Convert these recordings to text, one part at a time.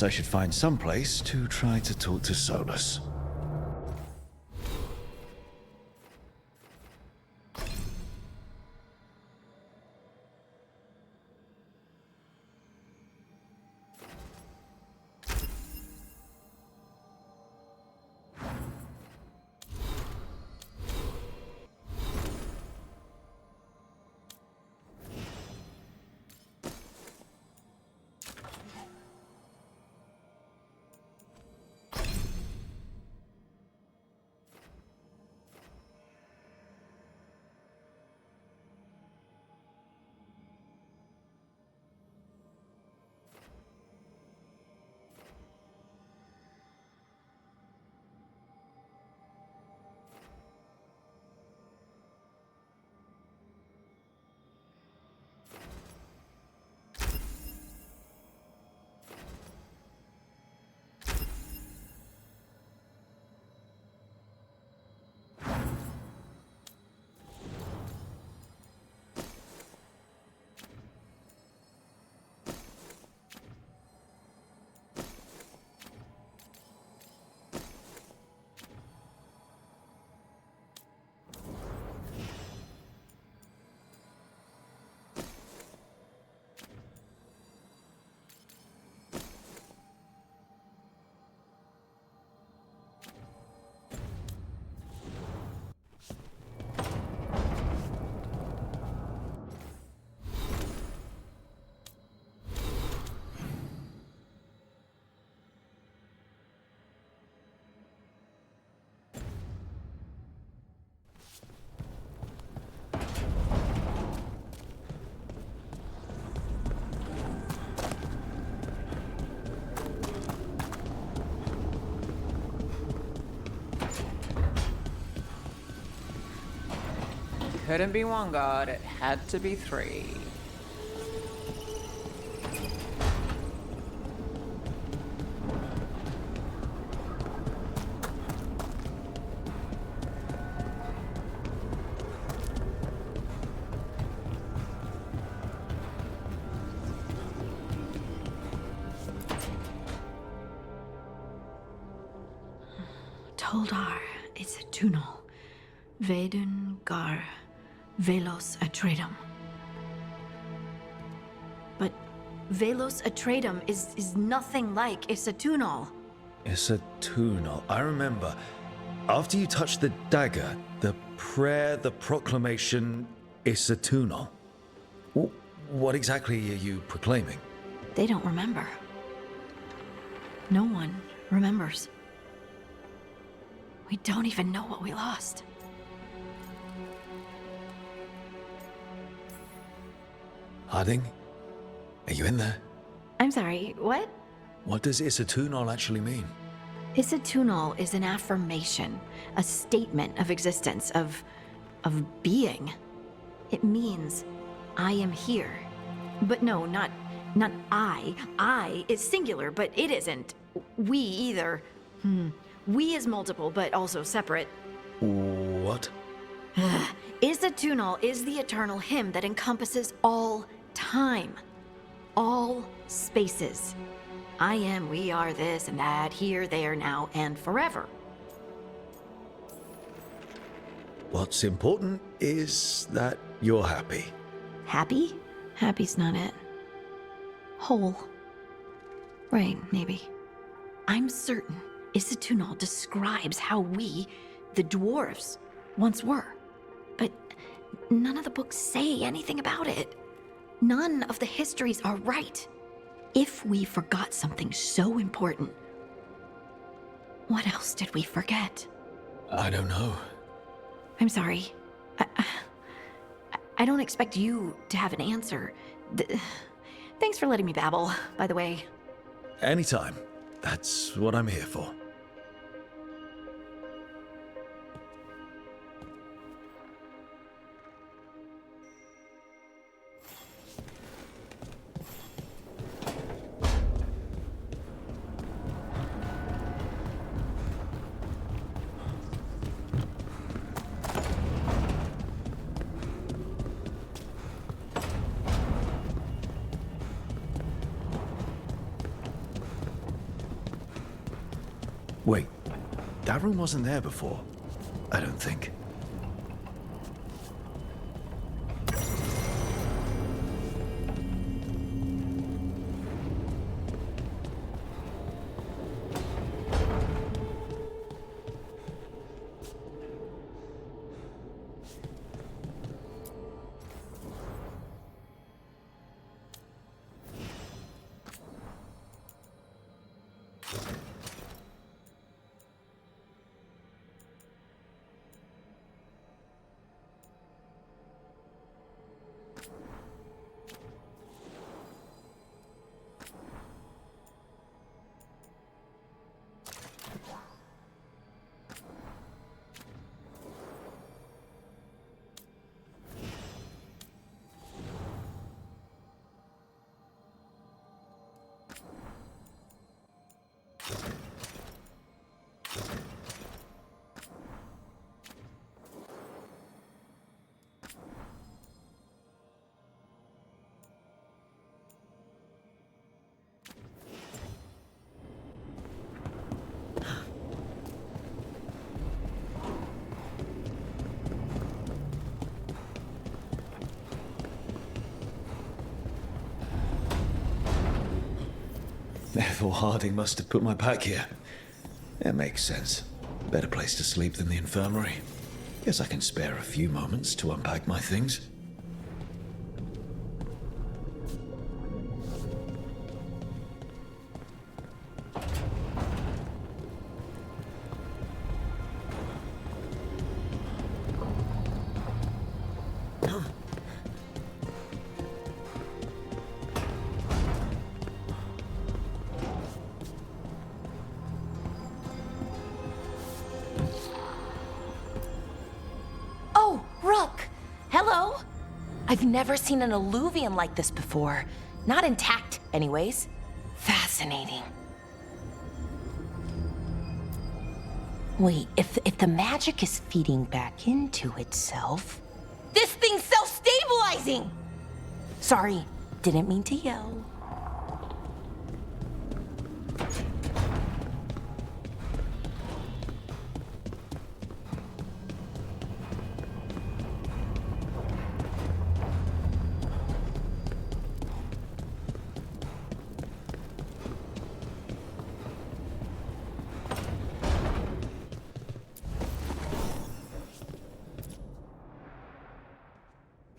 guess I should find some place to try to talk to Solus. Couldn't be one god, it had to be three. Toldar, it's a tunnel. Vedun Gar Velos Atreidum. But Velos Atreidum is nothing like Isatunal. Isatunal. I remember. After you touched the dagger, the prayer, the proclamation, Isatunal. What exactly are you proclaiming? They don't remember. No one remembers. We don't even know what we lost. Harding? Are you in there? I'm sorry, what? What does Isatunal actually mean? Isatunal is an affirmation, a statement of existence, of being. It means, I am here. But no, not I. I is singular, but it isn't. We either. We is multiple, but also separate. What? Isatunal is the eternal hymn that encompasses all time. All spaces. I am, we are, this and that, here, there, now, and forever. What's important is that you're happy. Happy? Happy's not it. Whole. Right, maybe. I'm certain Isatunal describes how we, the dwarves, once were. But none of the books say anything about it. None of the histories are right. If we forgot something so important, what else did we forget? I don't know. I'm sorry. I don't expect you to have an answer. Thanks for letting me babble, by the way. Anytime. That's what I'm here for. Wait, that room wasn't there before. I don't think. Ethel Harding must have put my pack here. It makes sense. Better place to sleep than the infirmary. Guess I can spare a few moments to unpack my things. Oh, Rook! Hello! I've never seen an alluvium like this before. Not intact, anyways. Fascinating. Wait, if the magic is feeding back into itself... This thing's self-stabilizing! Sorry, didn't mean to yell.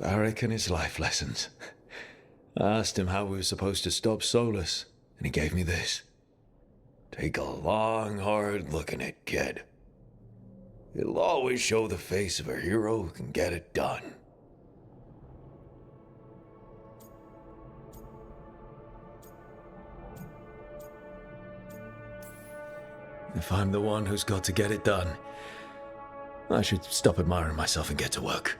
Varric and his life lessons. I asked him how we were supposed to stop Solus, and he gave me this. Take a long, hard look at it, kid. It'll always show the face of a hero who can get it done. If I'm the one who's got to get it done, I should stop admiring myself and get to work.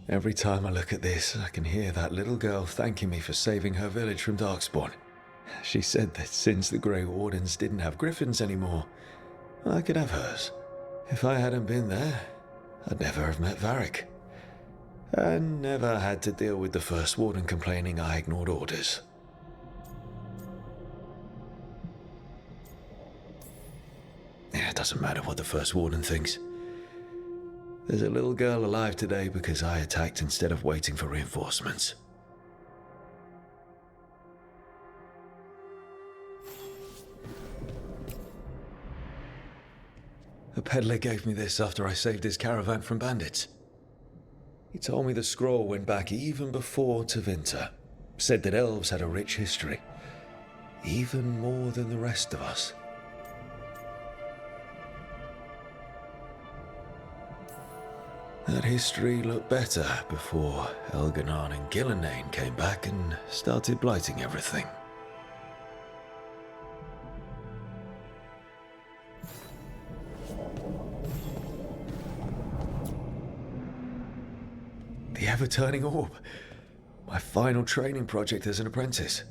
Every time I look at this, I can hear that little girl thanking me for saving her village from Darkspawn. She said that since the Grey Wardens didn't have griffins anymore, I could have hers. If I hadn't been there, I'd never have met Varric. And never had to deal with the First Warden complaining I ignored orders. It doesn't matter what the First Warden thinks. There's a little girl alive today because I attacked instead of waiting for reinforcements. A peddler gave me this after I saved his caravan from bandits. He told me the scroll went back even before Tevinter. Said that elves had a rich history, even more than the rest of us. That history looked better before Elganon and Gillenane came back and started blighting everything. The Ever-Turning Orb. My final training project as an apprentice.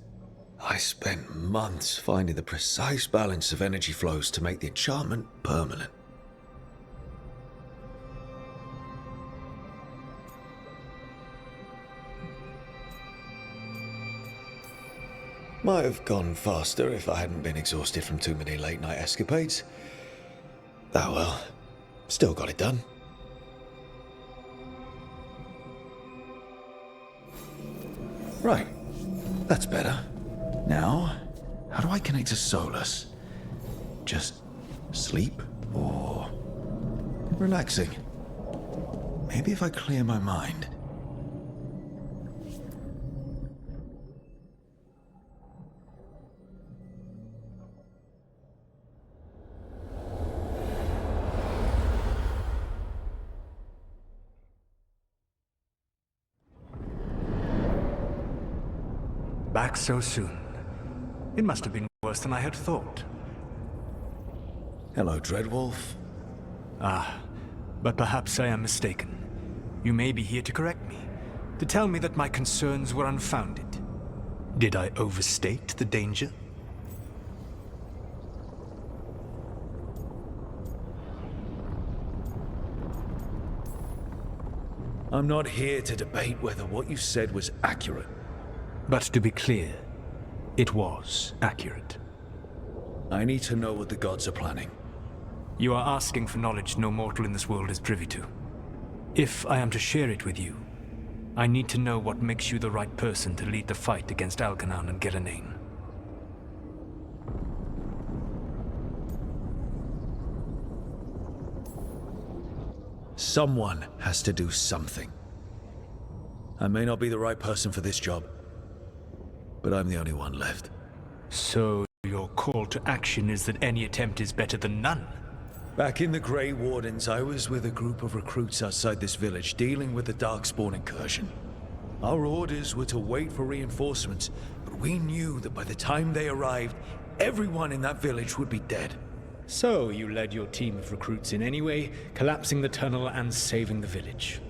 I spent months finding the precise balance of energy flows to make the enchantment permanent. Might have gone faster if I hadn't been exhausted from too many late-night escapades. Oh well, still got it done. Right, that's better. Now, how do I connect to Solus? Just sleep or relaxing? Maybe if I clear my mind. Back so soon. It must have been worse than I had thought. Hello, Dreadwolf. But perhaps I am mistaken. You may be here to correct me, to tell me that my concerns were unfounded. Did I overstate the danger? I'm not here to debate whether what you said was accurate. But to be clear, it was accurate. I need to know what the gods are planning. You are asking for knowledge no mortal in this world is privy to. If I am to share it with you, I need to know what makes you the right person to lead the fight against Algernon and Gillenane. Someone has to do something. I may not be the right person for this job, but I'm the only one left. So your call to action is that any attempt is better than none? Back in the Grey Wardens, I was with a group of recruits outside this village dealing with the Darkspawn incursion. Our orders were to wait for reinforcements, but we knew that by the time they arrived, everyone in that village would be dead. So you led your team of recruits in any way, collapsing the tunnel and saving the village.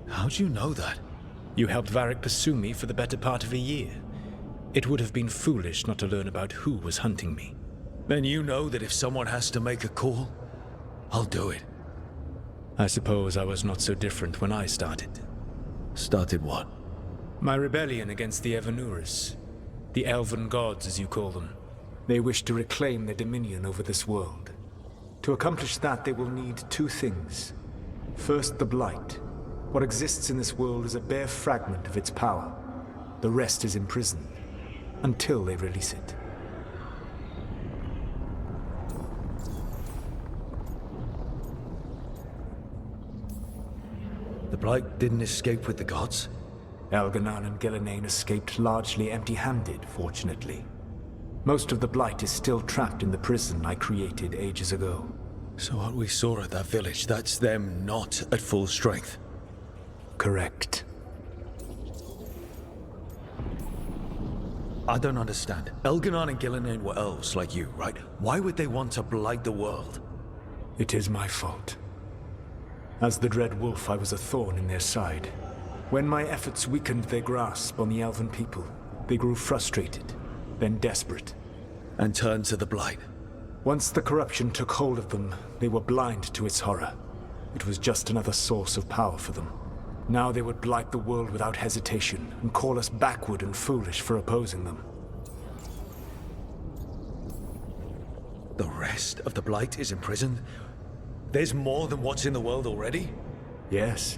How'd you know that? You helped Varric pursue me for the better part of a year. It would have been foolish not to learn about who was hunting me. Then you know that if someone has to make a call, I'll do it. I suppose I was not so different when I started. Started what? My rebellion against the Evanuris. The Elven Gods, as you call them. They wish to reclaim their dominion over this world. To accomplish that, they will need two things. First, the Blight. What exists in this world is a bare fragment of its power. The rest is imprisoned, until they release it. The Blight didn't escape with the gods? Algernon and Gillenane escaped largely empty-handed, fortunately. Most of the Blight is still trapped in the prison I created ages ago. So what we saw at that village, that's them not at full strength? Correct. I don't understand. Elgernon and Gillenane were elves like you, right? Why would they want to blight the world? It is my fault. As the Dread Wolf, I was a thorn in their side. When my efforts weakened their grasp on the Elven people, they grew frustrated, then desperate. And turned to the Blight. Once the corruption took hold of them, they were blind to its horror. It was just another source of power for them. Now they would blight the world without hesitation, and call us backward and foolish for opposing them. The rest of the Blight is imprisoned? There's more than what's in the world already? Yes.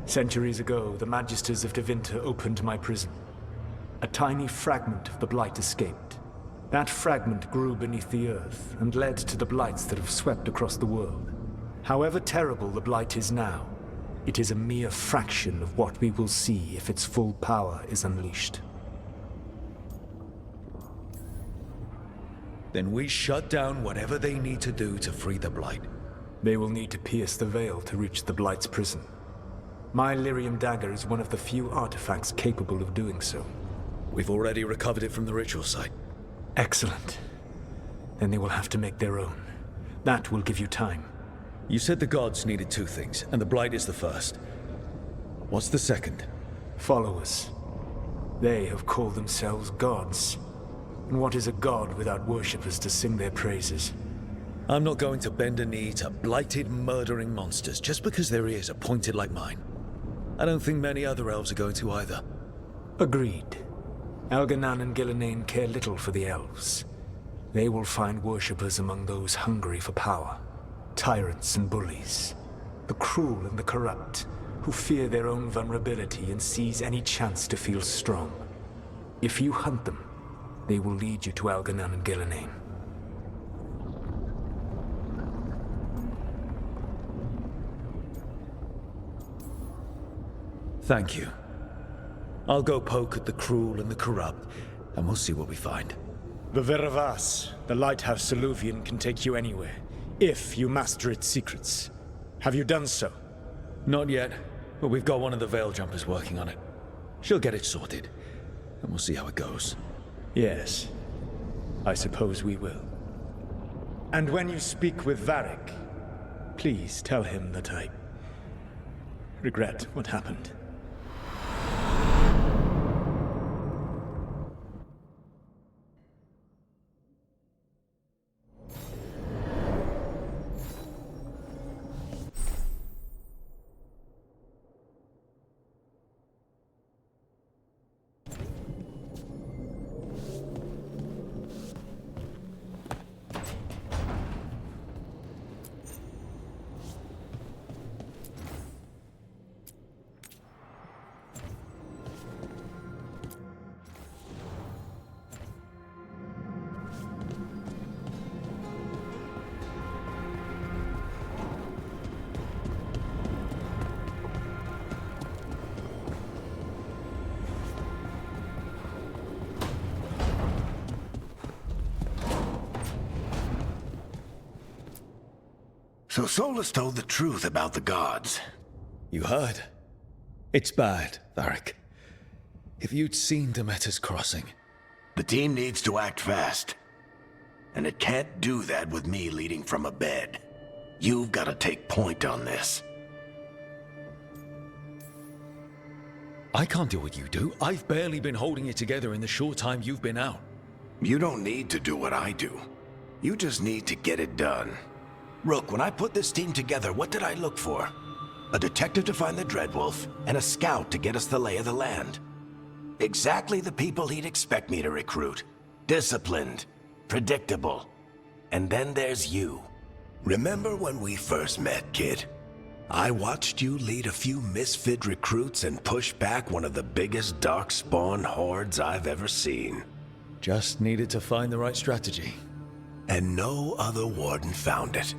Centuries ago, the Magisters of Tevinter opened my prison. A tiny fragment of the Blight escaped. That fragment grew beneath the earth, and led to the Blights that have swept across the world. However terrible the Blight is now, it is a mere fraction of what we will see if its full power is unleashed. Then we shut down whatever they need to do to free the Blight. They will need to pierce the veil to reach the Blight's prison. My Lyrium dagger is one of the few artifacts capable of doing so. We've already recovered it from the ritual site. Excellent. Then they will have to make their own. That will give you time. You said the gods needed two things, and the Blight is the first. What's the second? Followers. They have called themselves gods. And what is a god without worshippers to sing their praises? I'm not going to bend a knee to blighted, murdering monsters just because their ears are pointed like mine. I don't think many other elves are going to either. Agreed. Elganan and Gillenane care little for the elves. They will find worshippers among those hungry for power. Tyrants and bullies. The cruel and the corrupt, who fear their own vulnerability and seize any chance to feel strong. If you hunt them, they will lead you to Elganan and Gillenane. Thank you. I'll go poke at the cruel and the corrupt, and we'll see what we find. The Veravas, the lighthouse Soluvian, can take you anywhere, if you master its secrets. Have you done so? Not yet, but we've got one of the Veil Jumpers working on it. She'll get it sorted, and we'll see how it goes. Yes, I suppose we will. And when you speak with Varric, please tell him that I regret what happened. So Solus told the truth about the gods. You heard? It's bad, Varric. If you'd seen Demeter's crossing... The team needs to act fast. And it can't do that with me leading from a bed. You've got to take point on this. I can't do what you do. I've barely been holding it together in the short time you've been out. You don't need to do what I do. You just need to get it done. Rook, when I put this team together, what did I look for? A detective to find the Dreadwolf, and a scout to get us the lay of the land. Exactly the people he'd expect me to recruit. Disciplined, predictable. And then there's you. Remember when we first met, kid? I watched you lead a few misfit recruits and push back one of the biggest darkspawn hordes I've ever seen. Just needed to find the right strategy. And no other warden found it.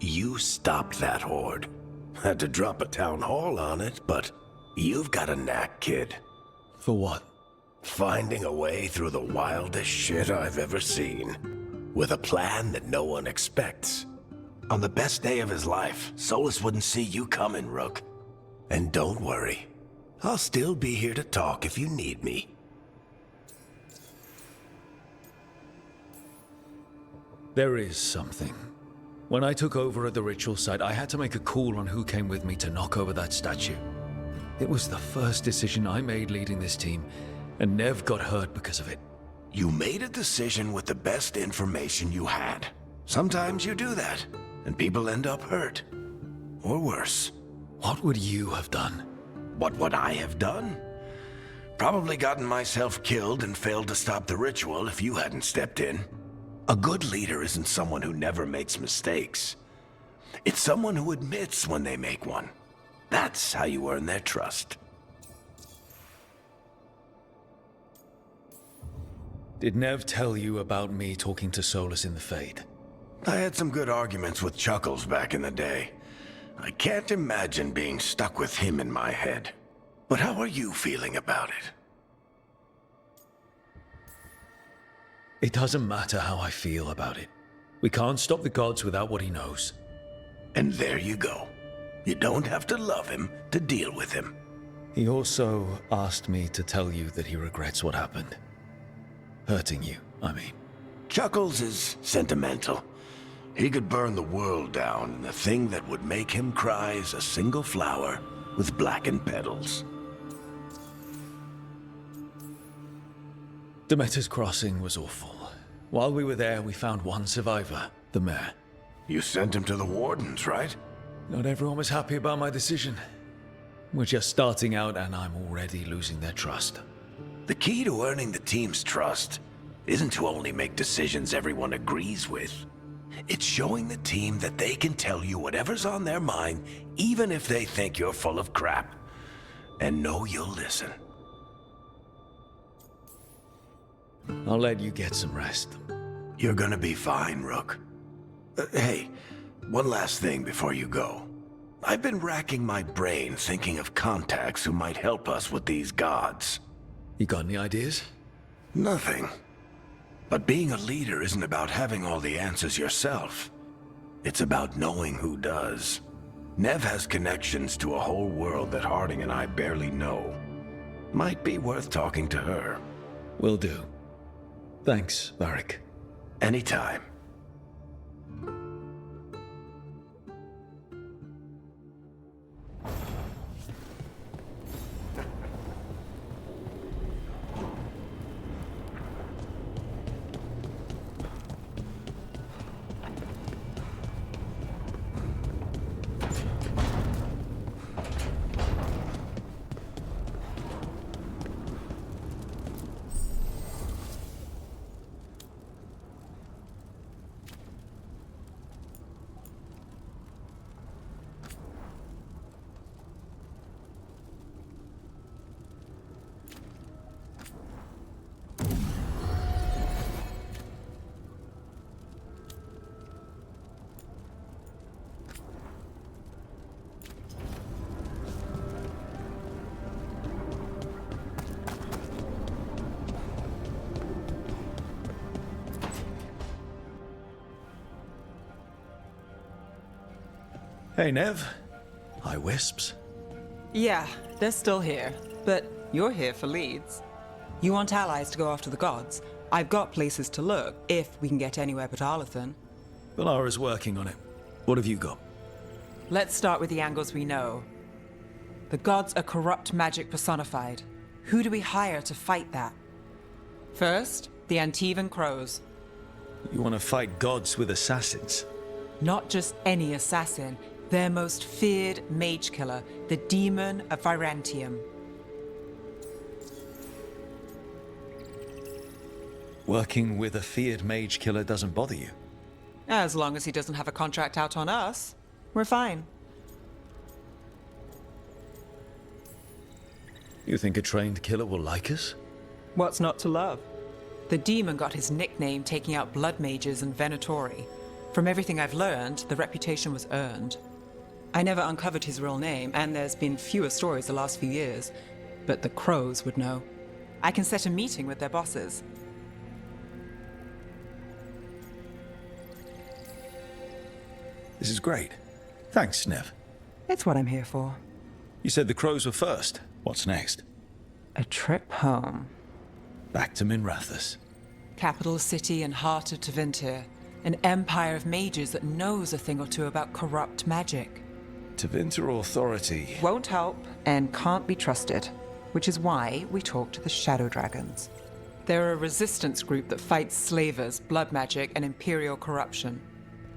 You stopped that horde. Had to drop a town hall on it, but you've got a knack, kid. For what? Finding a way through the wildest shit I've ever seen. With a plan that no one expects. On the best day of his life, Solus wouldn't see you coming, Rook. And don't worry. I'll still be here to talk if you need me. There is something. When I took over at the ritual site, I had to make a call on who came with me to knock over that statue. It was the first decision I made leading this team, and Nev got hurt because of it. You made a decision with the best information you had. Sometimes you do that, and people end up hurt. Or worse. What would you have done? What would I have done? Probably gotten myself killed and failed to stop the ritual if you hadn't stepped in. A good leader isn't someone who never makes mistakes. It's someone who admits when they make one. That's how you earn their trust. Did Nev tell you about me talking to Solus in the Fade? I had some good arguments with Chuckles back in the day. I can't imagine being stuck with him in my head. But how are you feeling about it? It doesn't matter how I feel about it. We can't stop the gods without what he knows. And there you go. You don't have to love him to deal with him. He also asked me to tell you that he regrets what happened. Hurting you, I mean. Chuckles is sentimental. He could burn the world down, and the thing that would make him cry is a single flower with blackened petals. Demeter's crossing was awful. While we were there, we found one survivor, the mayor. You sent him to the wardens, right? Not everyone was happy about my decision. We're just starting out, and I'm already losing their trust. The key to earning the team's trust isn't to only make decisions everyone agrees with. It's showing the team that they can tell you whatever's on their mind, even if they think you're full of crap. And know you'll listen. I'll let you get some rest. You're gonna be fine, Rook. Hey, one last thing before you go. I've been racking my brain thinking of contacts who might help us with these gods. You got any ideas? Nothing. But being a leader isn't about having all the answers yourself. It's about knowing who does. Nev has connections to a whole world that Harding and I barely know. Might be worth talking to her. Will do. Thanks, Varric. Anytime. Hey, Nev. Hi, Wisps. Yeah, they're still here, but you're here for leads. You want allies to go after the gods? I've got places to look, if we can get anywhere but Arlathan. Valara's working on it. What have you got? Let's start with the angles we know. The gods are corrupt magic personified. Who do we hire to fight that? First, the Antivan Crows. You want to fight gods with assassins? Not just any assassin, their most feared mage killer, the Demon of Virantium. Working with a feared mage killer doesn't bother you? As long as he doesn't have a contract out on us, we're fine. You think a trained killer will like us? What's not to love? The demon got his nickname taking out blood mages and Venatori. From everything I've learned, the reputation was earned. I never uncovered his real name, and there's been fewer stories the last few years, but the Crows would know. I can set a meeting with their bosses. This is great. Thanks, Nev. It's what I'm here for. You said the Crows were first. What's next? A trip home. Back to Minrathous. Capital city and heart of Tevinter. An empire of mages that knows a thing or two about corrupt magic. Tevinter Authority. Won't help and can't be trusted, which is why we talk to the Shadow Dragons. They're a resistance group that fights slavers, blood magic, and imperial corruption.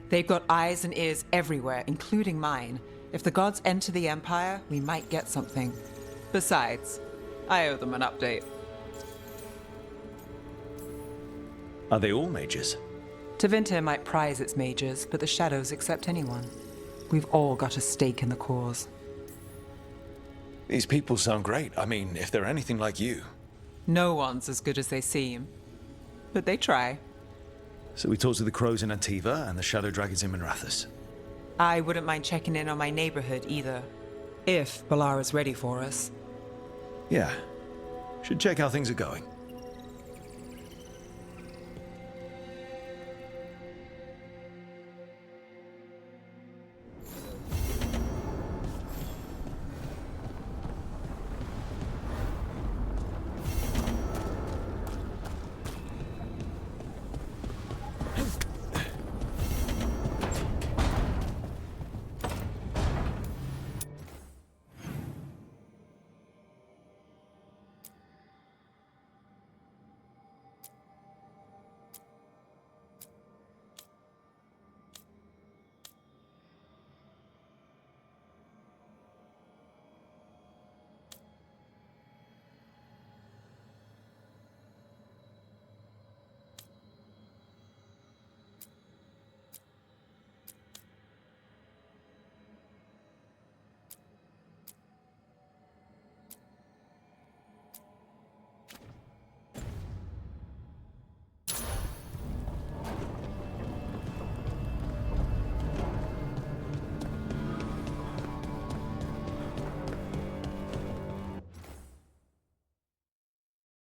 They've got eyes and ears everywhere, including mine. If the gods enter the Empire, we might get something. Besides, I owe them an update. Are they all mages? Tevinter might prize its mages, but the Shadows accept anyone. We've all got a stake in the cause. These people sound great. I mean, if they're anything like you. No one's as good as they seem. But they try. So we talked to the Crows in Antiva and the Shadow Dragons in Minrathous. I wouldn't mind checking in on my neighborhood either. If Balara's ready for us. Yeah. Should check how things are going.